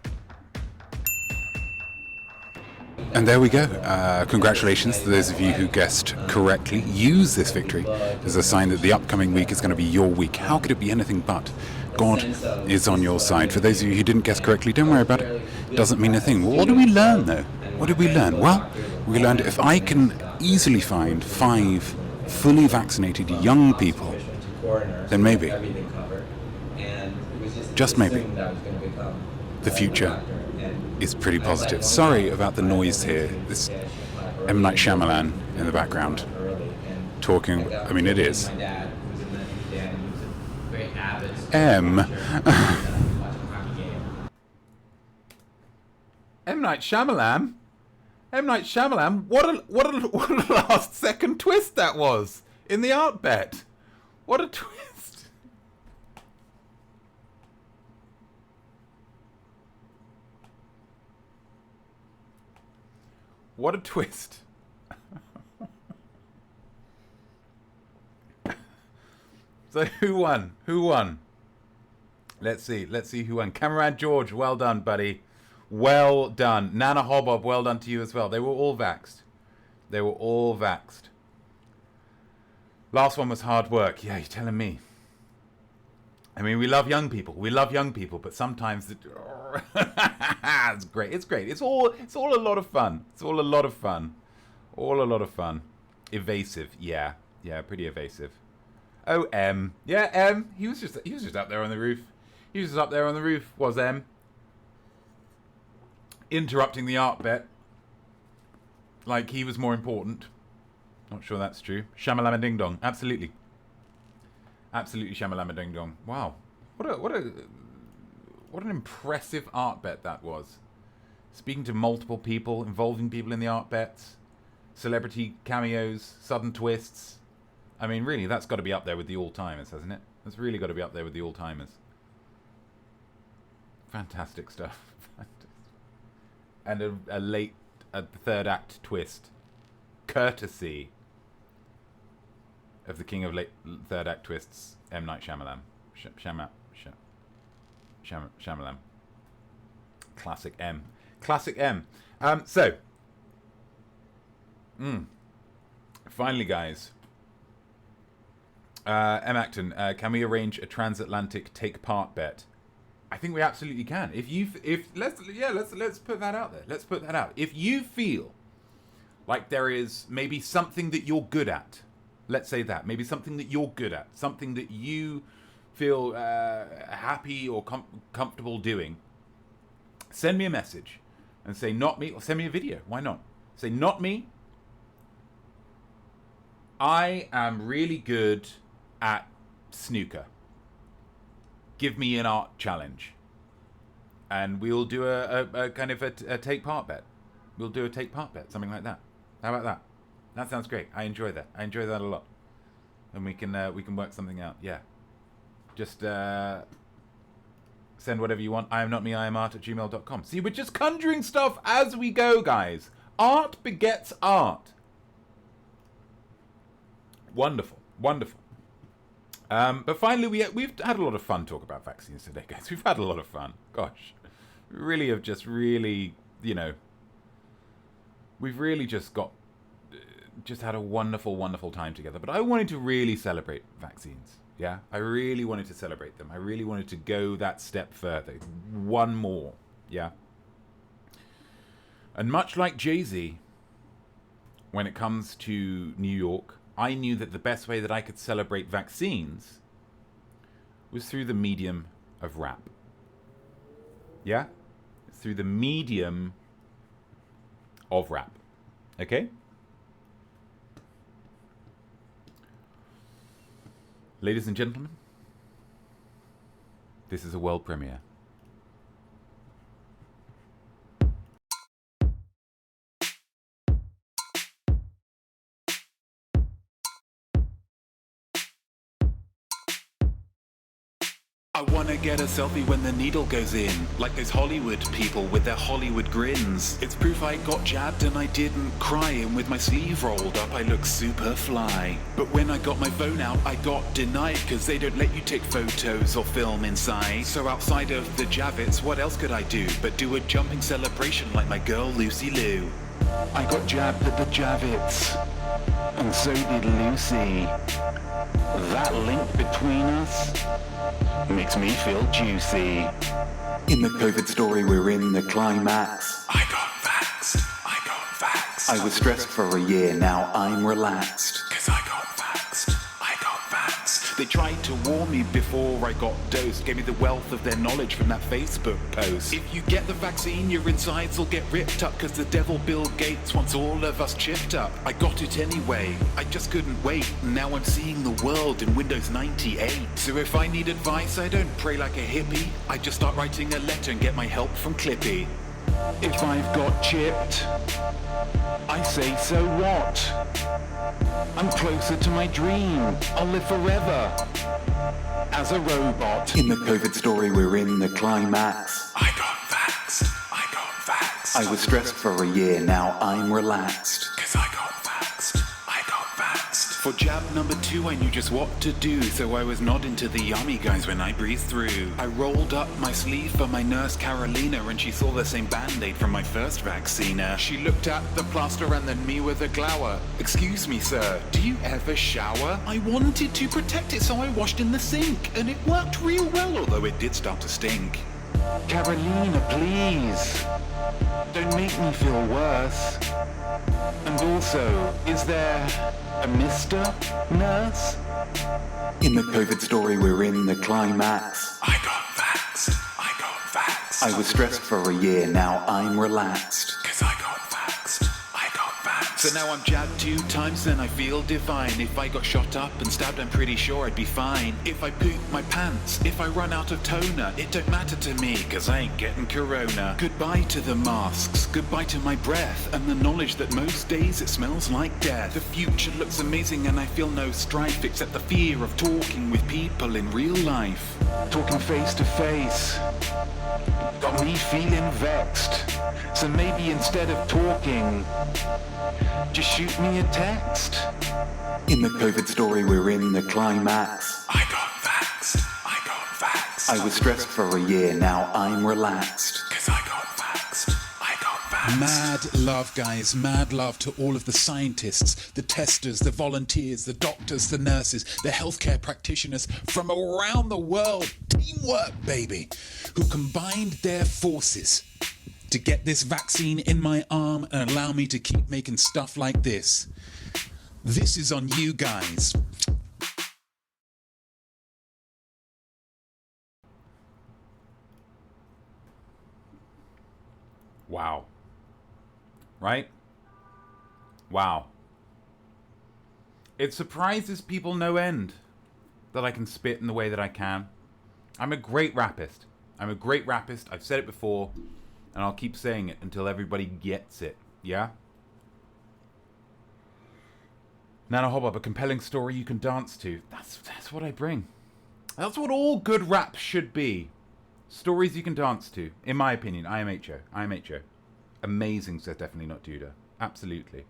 B: And there we go. Congratulations to those of you who guessed correctly. Use this victory as a sign that the upcoming week is going to be your week. How could it be anything but? God is on your side. For those of you who didn't guess correctly, don't worry about it. Doesn't mean a thing. Well, what did we learn, though? What did we learn? Well, we learned if I can easily find 5 fully vaccinated young people, then maybe, just maybe, the future is pretty positive. Sorry about the noise here. This M. Night Shyamalan in the background talking. I mean, it is. M. M. Night Shyamalan? M. Night Shyamalan? What a last second twist that was in the art bet. What a twist. What a twist. So who won? Who won? Let's see who won. Cameraman George, well done, buddy. Well done. Nana Hobob, well done to you as well. They were all vaxxed. Last one was hard work. Yeah, you're telling me. I mean, we love young people. We love young people, but sometimes it's great. It's great. It's all a lot of fun. It's all a lot of fun. All a lot of fun. Evasive. Yeah, pretty evasive. Oh, M. Yeah, M. He was just up there on the roof. He was just up there on the roof. Was M. Interrupting the art bet. Like he was more important. Not sure that's true. Shamalama ding dong. Absolutely. Absolutely shamalama ding dong. Wow. What an impressive art bet that was. Speaking to multiple people, involving people in the art bets, celebrity cameos, sudden twists. I mean, really, that's got to be up there with the all-timers, hasn't it? That's really got to be up there with the all-timers. Fantastic stuff. And a third act twist. Courtesy of the king of third act twists, M. Night Shyamalan. Shyamalan. Classic M. Classic M. Finally, guys. M. Acton, can we arrange a transatlantic take part bet? I think we absolutely can. Let's put that out there. Let's put that out. If you feel like there is maybe something that you're good at, let's say that, maybe something that you're good at, something that you feel happy or comfortable doing, send me a message and say not me, or send me a video. Why not? Say not me. I am really good at snooker. Give me an art challenge, and we'll do a kind of a take part bet. We'll do a take part bet, something like that. How about that? That sounds great. I enjoy that. I enjoy that a lot, and we can work something out. Yeah, just send whatever you want. iamnotme, iamart@gmail.com. See, we're just conjuring stuff as we go, guys. Art begets art. Wonderful, wonderful. But finally, we've had a lot of fun talking about vaccines today, guys. We've had a lot of fun. Gosh, we really have just really, we've really just had a wonderful, wonderful time together. But I wanted to really celebrate vaccines. Yeah, I really wanted to celebrate them. I really wanted to go that step further. One more. Yeah. And much like Jay-Z, when it comes to New York, I knew that the best way that I could celebrate vaccines was through the medium of rap. Yeah? Through the medium of rap. Okay? Ladies and gentlemen, this is a world premiere.
A: I wanna get a selfie when the needle goes in, like those Hollywood people with their Hollywood grins. It's proof I got jabbed and I didn't cry, and with my sleeve rolled up I look super fly. But when I got my phone out I got denied, cause they don't let you take photos or film inside. So outside of the Javits, what else could I do but do a jumping celebration like my girl Lucy Liu. I got jabbed at the Javits, and so did Lucy. That link between us makes me feel juicy. In the COVID story, we're in the climax. I got vaxxed. I was stressed for a year, now I'm relaxed. Cause I got vaxxed. They tried to warn me before I got dosed, gave me the wealth of their knowledge from that Facebook post. If you get the vaccine, your insides will get ripped up, cause the devil Bill Gates wants all of us chipped up. I got it anyway, I just couldn't wait. Now I'm seeing the world in Windows 98. So if I need advice, I don't pray like a hippie. I just start writing a letter and get my help from Clippy. If I've got chipped, I say so what? I'm closer to my dream, I'll live forever as a robot. In the COVID story, we're in the climax. I got vaxxed. I was stressed for a year, now I'm relaxed. Cause I got vaxxed.
B: For jab number 2, I knew just what to do, so I was nodding to the yummy guys when I breathed through. I rolled up my sleeve for my nurse Carolina, and she saw the same band-aid from my first vaccine. She looked at the plaster and then me with a glower. Excuse me, sir, do you ever shower? I wanted to protect it, so I washed in the sink, and it worked real well, although it did start to stink. Carolina, please, don't make me feel worse. And also, is there a Mr. Nurse? In the COVID story, we're in the climax. I got vaxxed. I was stressed for a year, now I'm relaxed. 'Cause I got vaxxed. So now I'm jabbed 2 times, then I feel divine. If I got shot up and stabbed, I'm pretty sure I'd be fine. If I poop my pants, if I run out of toner, it don't matter to me, 'cause I ain't getting corona. Goodbye to the masks, goodbye to my breath, and the knowledge that most days it smells like death. The future looks amazing and I feel no strife, except the fear of talking with people in real life. Talking face to face got me feeling vexed. So maybe instead of talking, just shoot me a text. In the COVID story, we're in the climax. I got vaxxed. I was stressed for a year, now I'm relaxed. 'Cause I got vaxxed.
C: Mad love, guys, mad love to all of the scientists, the testers, the volunteers, the doctors, the nurses, the healthcare practitioners from around the world. Teamwork, baby, who combined their forces to get this vaccine in my arm and allow me to keep making stuff like this. This is on you guys.
B: Wow. Right? Wow. It surprises people no end that I can spit in the way that I can. I'm a great rappist. I've said it before, and I'll keep saying it until everybody gets it. Yeah? Nana Hobbob, a compelling story you can dance to. That's what I bring. That's what all good rap should be. Stories you can dance to. In my opinion, IMHO. Amazing, says definitely not Duda. Absolutely.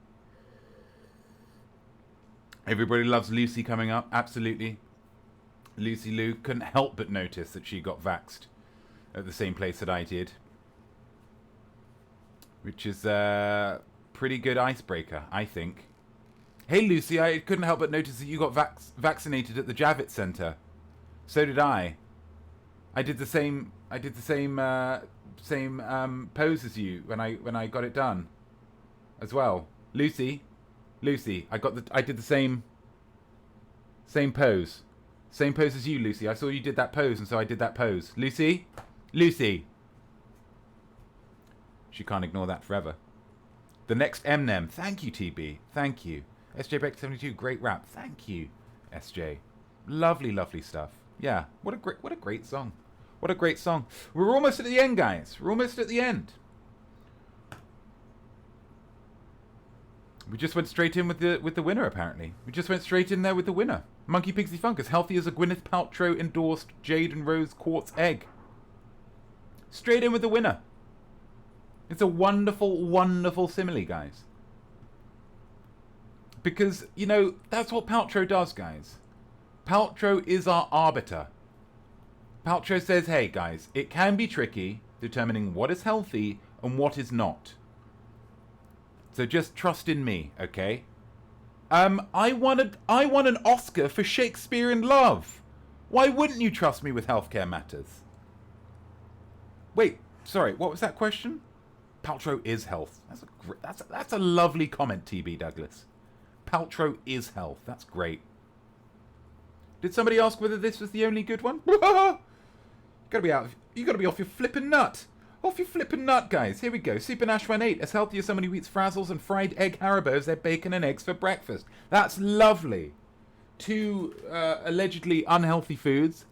B: Everybody loves Lucy coming up. Absolutely. Lucy Lou couldn't help but notice that she got vaxxed at the same place that I did. Which is a pretty good icebreaker, I think. Hey Lucy, I couldn't help but notice that you got vaccinated at the Javits Center. So did I. I did the same pose as you when I got it done, as well. Lucy, I did the same pose as you, Lucy. I saw you did that pose, and so I did that pose. Lucy. She can't ignore that forever. The next Eminem. Thank you, TB. Thank you. SJ Beck 72. Great rap. Thank you, SJ. Lovely, lovely stuff. Yeah. What a great song. What a great song. We're almost at the end, guys. We're almost at the end. We just went straight in with the winner, apparently. We just went straight in there with the winner. Monkey Pigsy Funk, as healthy as a Gwyneth Paltrow endorsed Jade and Rose Quartz egg. Straight in with the winner. It's a wonderful, wonderful simile, guys. Because, you know, that's what Paltrow does, guys. Paltrow is our arbiter. Paltrow says, hey, guys, it can be tricky determining what is healthy and what is not. So just trust in me, okay? I won an Oscar for Shakespeare in Love. Why wouldn't you trust me with healthcare matters? Wait, sorry, what was that question? Paltrow is health. That's a lovely comment, TB Douglas. Paltrow is health. That's great. Did somebody ask whether this was the only good one? You gotta be off your flippin' nut. Off your flippin' nut, guys. Here we go. Super Nash 18, as healthy as somebody who eats Frazzles and fried egg Haribos, their bacon and eggs for breakfast. That's lovely. 2 allegedly unhealthy foods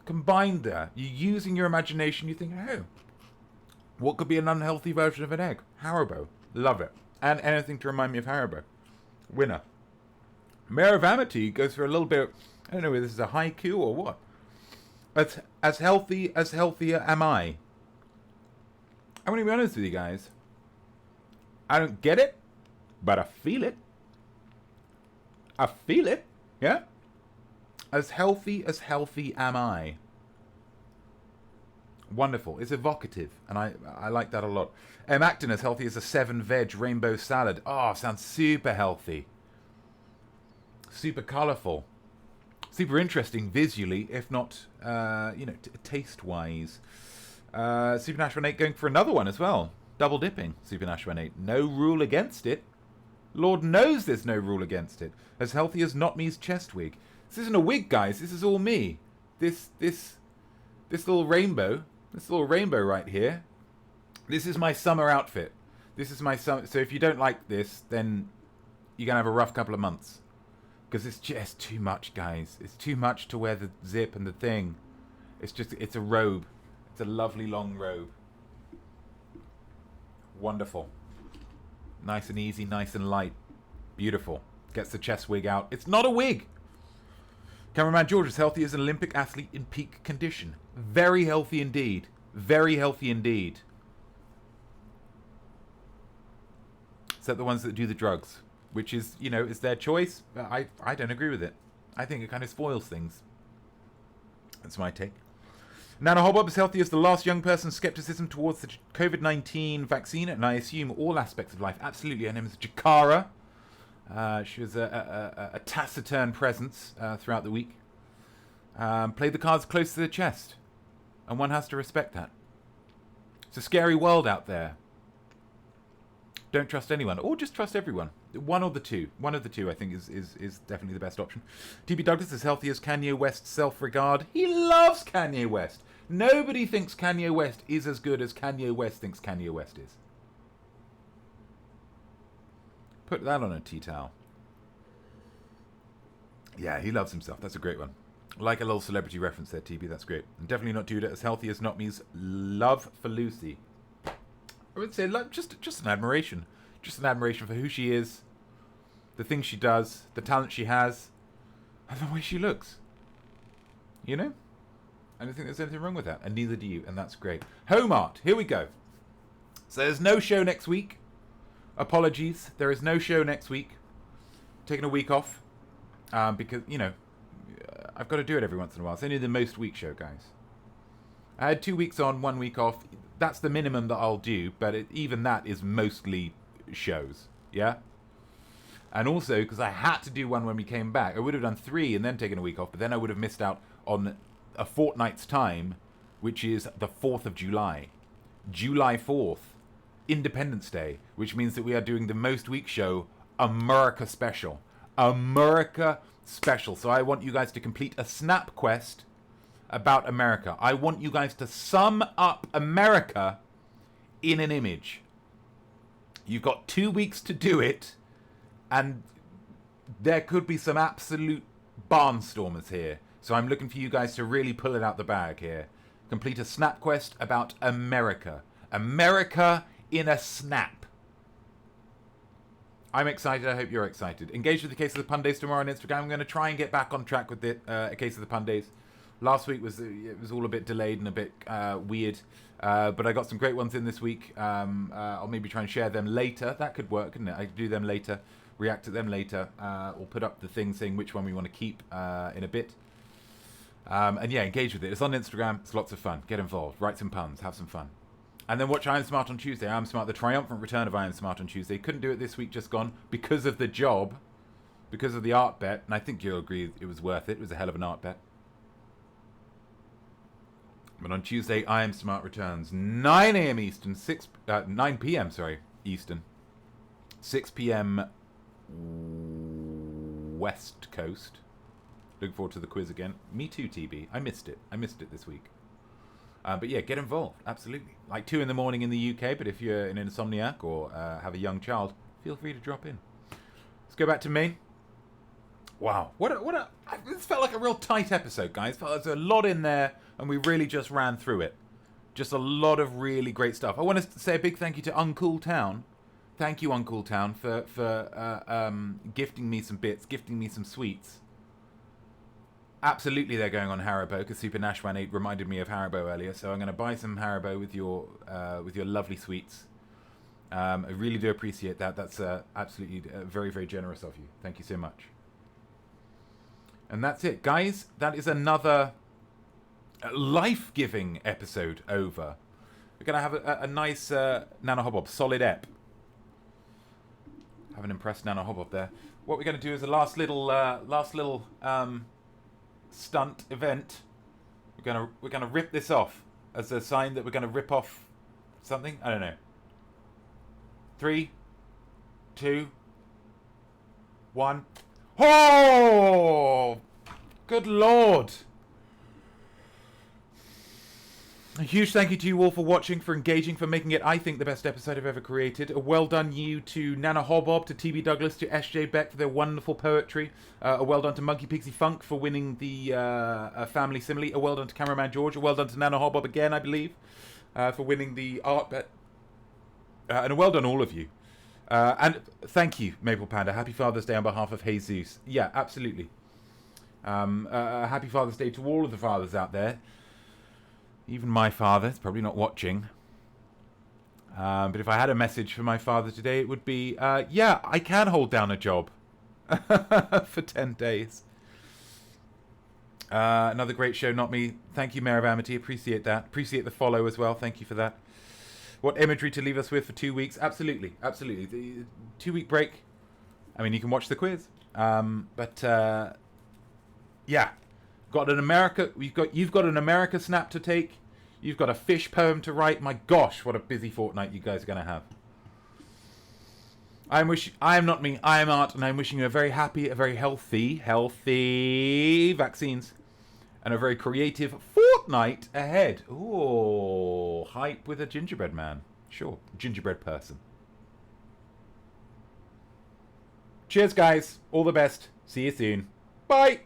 B: combined there. You're using your imagination. You think, oh, what could be an unhealthy version of an egg? Haribo. Love it. And anything to remind me of Haribo. Winner. Mayor of Amity goes for a little bit, I don't know whether this is a haiku or what. As healthy as healthier am I. I'm going to be honest with you guys. I don't get it, but I feel it. I feel it. Yeah? As healthy am I. Wonderful. It's evocative, and I like that a lot. Acton, as healthy as a 7-veg rainbow salad. Oh, sounds super healthy. Super colourful. Super interesting visually, if not, taste-wise. Super Nash 18 going for another one as well. Double dipping, Super Nash 18. No rule against it. Lord knows there's no rule against it. As healthy as Notme's chest wig. This isn't a wig, guys. This is all me. This little rainbow. This little rainbow right here. This is my summer outfit. This is my summer. So if you don't like this, then you're going to have a rough couple of months. Because it's just too much, guys. It's too much to wear the zip and the thing. It's a robe. It's a lovely long robe. Wonderful. Nice and easy, nice and light. Beautiful. Gets the chest wig out. It's not a wig. Cameraman George is healthy as an Olympic athlete in peak condition. Very healthy indeed. Very healthy indeed. Except the ones that do the drugs. Which is, is their choice. I don't agree with it. I think it kind of spoils things. That's my take. Nana Hobob is healthy as the last young person's skepticism towards the COVID-19 vaccine, and I assume all aspects of life. Absolutely. Her name is Jakara. She was a taciturn presence throughout the week. Played the cards close to the chest, and one has to respect that. It's a scary world out there. Don't trust anyone, or just trust everyone. One or the two. One of the two, I think, is definitely the best option. TB Douglas is healthy as Kanye West's self-regard. He loves Kanye West. Nobody thinks Kanye West is as good as Kanye West thinks Kanye West is. Put that on a tea towel. Yeah, he loves himself. That's a great one. Like a little celebrity reference there, TB. That's great. And definitely not Duda as healthy as Notme's love for Lucy. I would say just an admiration. Just an admiration for who she is, the things she does, the talent she has, and the way she looks. I don't think there's anything wrong with that, and neither do you, and that's great. Home art, here we go. So there's no show next week. Apologies, there is no show next week. Taking a week off, because, I've got to do it every once in a while. It's only the most week show, guys. I had 2 weeks on, 1 week off. That's the minimum that I'll do, but even that is mostly shows, yeah? And also, because I had to do one when we came back, I would have done 3 and then taken a week off, but then I would have missed out on a fortnight's time, which is the 4th of July. July 4th, Independence Day, which means that we are doing the most week show, America Special. America Special. So I want you guys to complete a snap quest about America. I want you guys to sum up America in an image. You've got 2 weeks to do it, and there could be some absolute barnstormers here. So I'm looking for you guys to really pull it out the bag here. Complete a snap quest about America. America in a snap. I'm excited. I hope you're excited. Engage with the Case of the Pun Days tomorrow on Instagram. I'm going to try and get back on track with a Case of the Pun Days. Last week was all a bit delayed and a bit weird, but I got some great ones in this week. I'll maybe try and share them later. That could work, couldn't it? I could do them later, react to them later, or put up the thing saying which one we want to keep in a bit. And yeah, engage with it. It's on Instagram. It's lots of fun. Get involved. Write some puns. Have some fun. And then watch I Am Smart on Tuesday. I Am Smart, the triumphant return of I Am Smart on Tuesday. Couldn't do it this week, just gone, because of the job, because of the art bet. And I think you'll agree it was worth it. It was a hell of an art bet. But on Tuesday, I Am Smart returns. 9 a.m. Eastern, 9 p.m. Eastern. 6 p.m. West Coast. Looking forward to the quiz again. Me too, TB. I missed it. this week. But yeah, get involved. Absolutely. Like 2 in the morning in the UK, but if you're an insomniac or have a young child, feel free to drop in. Let's go back to me. Wow. This felt like a real tight episode, guys. There's a lot in there, and we really just ran through it. Just a lot of really great stuff. I want to say a big thank you to Uncool Town. Thank you, Uncool Town, for gifting me some bits, gifting me some sweets. Absolutely, they're going on Haribo, because Super Nash 18 reminded me of Haribo earlier, so I'm going to buy some Haribo with your lovely sweets. I really do appreciate that. That's absolutely very, very generous of you. Thank you so much. And that's it, guys. That is another life-giving episode over. We're going to have a nice Nano Hobbob, solid ep. Haven't impressed Nano Hobbob there. What we're going to do is a last little stunt event. We're gonna rip this off as a sign that we're going to rip off something. I don't know. 3, 2, 1. Oh! Good Lord! A huge thank you to you all for watching, for engaging, for making it, I think, the best episode I've ever created. A well done you to Nana Hobbob, to TB Douglas, to SJ Beck for their wonderful poetry. A well done to Monkey Pixie Funk for winning the family simile. A well done to Cameraman George. A well done to Nana Hobbob again, I believe, for winning the art bet. And a well done all of you. And thank you, Maple Panda. Happy Father's Day on behalf of Jesus. Yeah, absolutely. Happy Father's Day to all of the fathers out there. Even my father is probably not watching. But if I had a message for my father today, it would be, yeah, I can hold down a job for 10 days. Another great show, Notme. Thank you, Mayor of Amity. Appreciate that. Appreciate the follow as well. Thank you for that. What imagery to leave us with for 2 weeks? Absolutely. Absolutely. The 2-week break. I mean, you can watch the quiz. Yeah. You've got an America snap to take. You've got a fish poem to write. My gosh, what a busy fortnight you guys are going to have. I am not me, I am Art, and I'm wishing you a very happy, a very healthy vaccines, and a very creative fortnight ahead. Ooh, hype with a gingerbread man. Sure, gingerbread person. Cheers, guys. All the best. See you soon. Bye.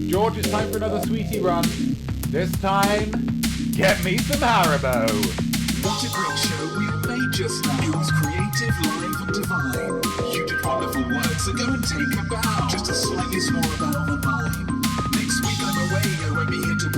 B: George, it's time for another sweetie run. This time, get me some Haribo.
A: What a great show we made just now. It was creative, live and divine. You did wonderful work, so go and take a bow. Just a slightly smaller bow than mine. Next week I'm away, I won't be here to